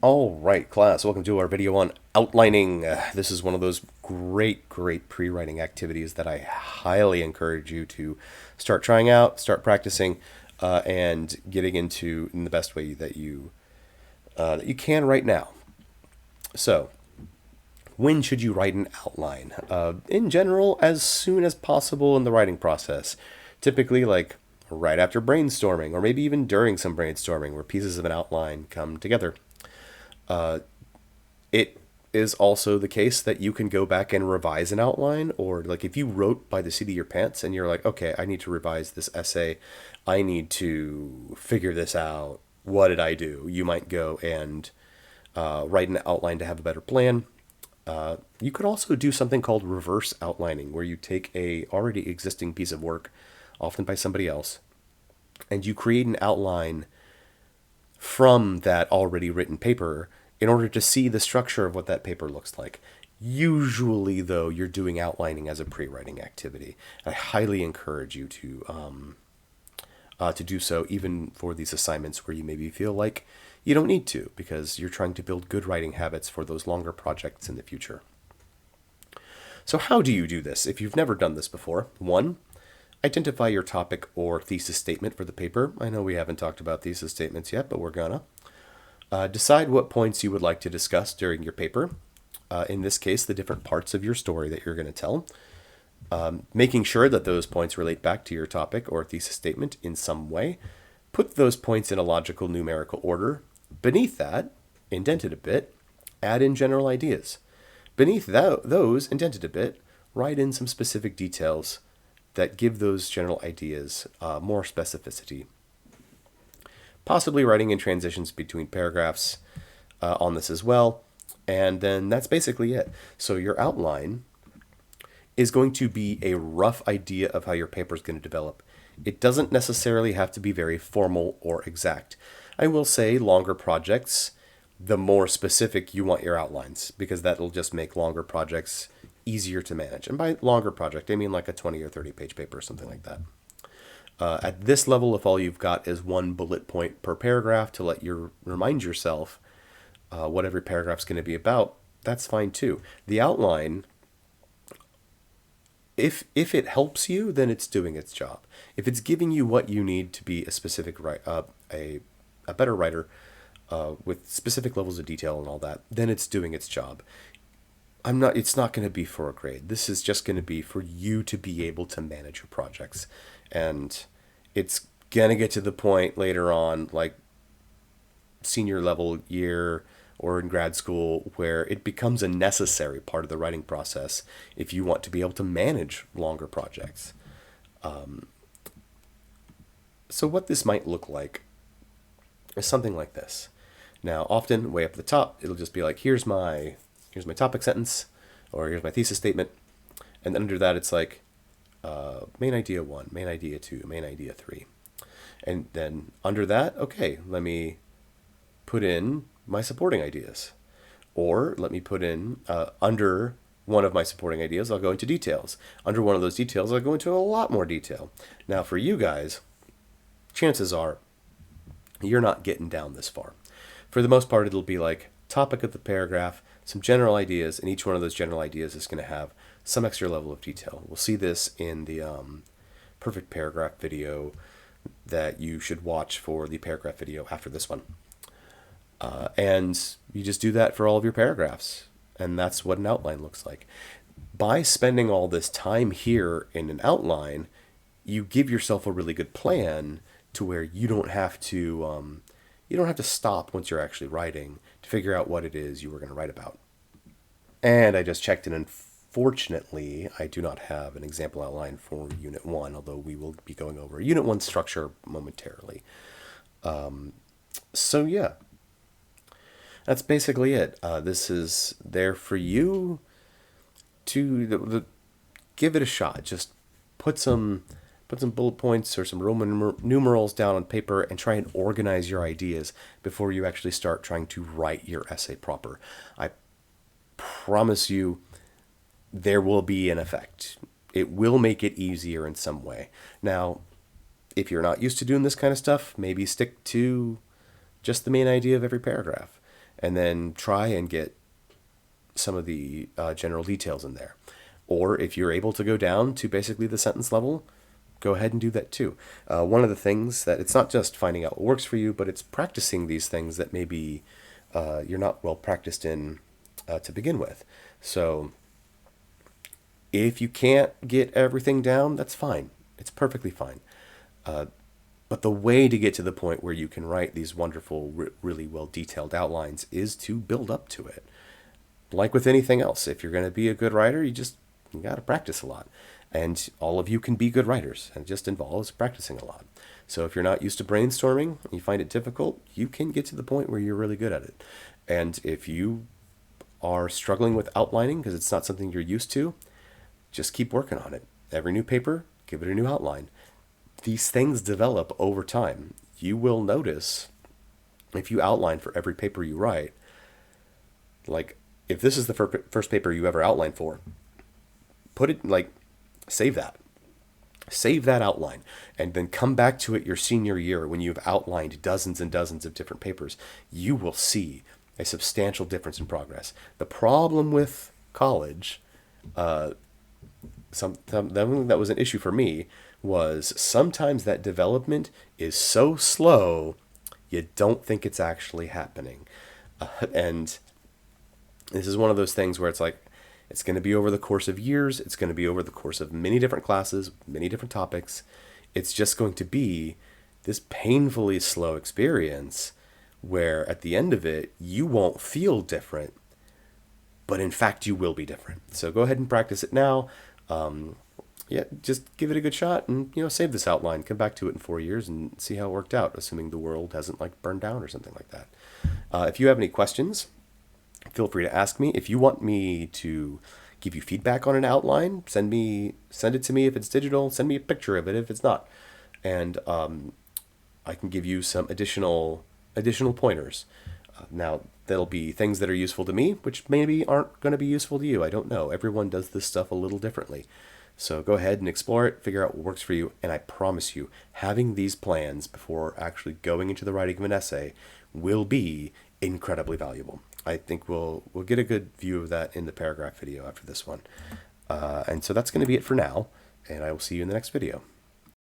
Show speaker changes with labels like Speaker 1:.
Speaker 1: All right, class, welcome to our video on outlining. This is one of those great pre-writing activities that I highly encourage you to start trying out, start practicing, and getting into in the best way that you can right now. So, when should you write an outline? In general, as soon as possible in the writing process. Typically, like right after brainstorming, or maybe even during some brainstorming, where pieces of an outline come together. It is also the case that you can go back and revise an outline, or like if you wrote by the seat of your pants and you're like, okay, I need to revise this essay, I need to figure this out. What did I do? You might go and write an outline to have a better plan. You could also do something called reverse outlining, where you take a already existing piece of work, often by somebody else, and you create an outline from that already written paper in order to see the structure of what that paper looks like. Usually, though, you're doing outlining as a pre-writing activity. I highly encourage you to do so, even for these assignments where you maybe feel like you don't need to, because you're trying to build good writing habits for those longer projects in the future. So how do you do this? If you've never done this before, one, identify your topic or thesis statement for the paper. I know we haven't talked about thesis statements yet, but we're gonna. Decide what points you would like to discuss during your paper. In this case, the different parts of your story that you're going to tell. Making sure that those points relate back to your topic or thesis statement in some way. Put those points in a logical numerical order. Beneath that, indent it a bit, add in general ideas. Beneath those, indented a bit, write in some specific details that give those general ideas more specificity. Possibly writing in transitions between paragraphs on this as well. And then that's basically it. So your outline is going to be a rough idea of how your paper is going to develop. It doesn't necessarily have to be very formal or exact. I will say longer projects, the more specific you want your outlines, because that'll just make longer projects easier to manage. And by longer project, I mean like a 20 or 30 page paper or something like that. At this level, if all you've got is one bullet point per paragraph to let you remind yourself what every paragraph's going to be about, that's fine too. The outline, if it helps you, then it's doing its job. If it's giving you what you need to be a specific a better writer with specific levels of detail and all that, then it's doing its job. It's not going to be for a grade. This is just going to be for you to be able to manage your projects. And it's going to get to the point later on, like senior level year or in grad school, where it becomes a necessary part of the writing process if you want to be able to manage longer projects. So what this might look like is something like this. Now, often way up at the top, it'll just be like, here's my topic sentence, or here's my thesis statement. And under that, it's like main idea 1, main idea 2, main idea 3. And then under that, okay, let me put in my supporting ideas. Or let me put in, under one of my supporting ideas, I'll go into details. Under one of those details, I'll go into a lot more detail. Now, for you guys, chances are you're not getting down this far. For the most part, it'll be like topic of the paragraph, some general ideas, and each one of those general ideas is going to have some extra level of detail. We'll see this in the perfect paragraph video that you should watch for the paragraph video after this one. And you just do that for all of your paragraphs. And that's what an outline looks like. By spending all this time here in an outline, you give yourself a really good plan to where you don't have to stop once you're actually writing to figure out what it is you were going to write about. And I just checked, and unfortunately, I do not have an example outline for Unit 1, although we will be going over Unit 1 structure momentarily. So yeah, that's basically it. This is there for you to give it a shot. Just put some bullet points or some Roman numerals down on paper and try and organize your ideas before you actually start trying to write your essay proper. I promise you there will be an effect. It will make it easier in some way. Now, if you're not used to doing this kind of stuff, maybe stick to just the main idea of every paragraph. and then try and get some of the general details in there. Or if you're able to go down to basically the sentence level, go ahead and do that too. One of the things that it's not just finding out what works for you, but it's practicing these things that maybe you're not well practiced in to begin with. So if you can't get everything down, that's fine. It's perfectly fine. But the way to get to the point where you can write these wonderful, really well detailed outlines is to build up to it. Like with anything else, if you're going to be a good writer, you got to practice a lot. And all of you can be good writers, and it just involves practicing a lot. So if you're not used to brainstorming, and you find it difficult, you can get to the point where you're really good at it. And if you are struggling with outlining because it's not something you're used to, just keep working on it. Every new paper, give it a new outline. These things develop over time. You will notice if you outline for every paper you write, like if this is the first paper you ever outlined for, put it save that. Save that outline and then come back to it your senior year when you've outlined dozens and dozens of different papers. You will see a substantial difference in progress. The problem with college, something that was an issue for me, was sometimes that development is so slow you don't think it's actually happening. And this is one of those things where it's like, it's going to be over the course of years. It's going to be over the course of many different classes, many different topics. It's just going to be this painfully slow experience where at the end of it, you won't feel different, but in fact, you will be different. So go ahead and practice it now. Just give it a good shot and, save this outline. Come back to it in 4 years and see how it worked out, assuming the world hasn't burned down or something like that. If you have any questions, feel free to ask me. If you want me to give you feedback on an outline, send it to me if it's digital. Send me a picture of it if it's not, and I can give you some additional pointers. Now that'll be things that are useful to me, which maybe aren't going to be useful to you. I don't know. Everyone does this stuff a little differently. So go ahead and explore it, figure out what works for you, and I promise you, having these plans before actually going into the writing of an essay will be incredibly valuable. I think we'll get a good view of that in the paragraph video after this one. And so that's going to be it for now, and I will see you in the next video.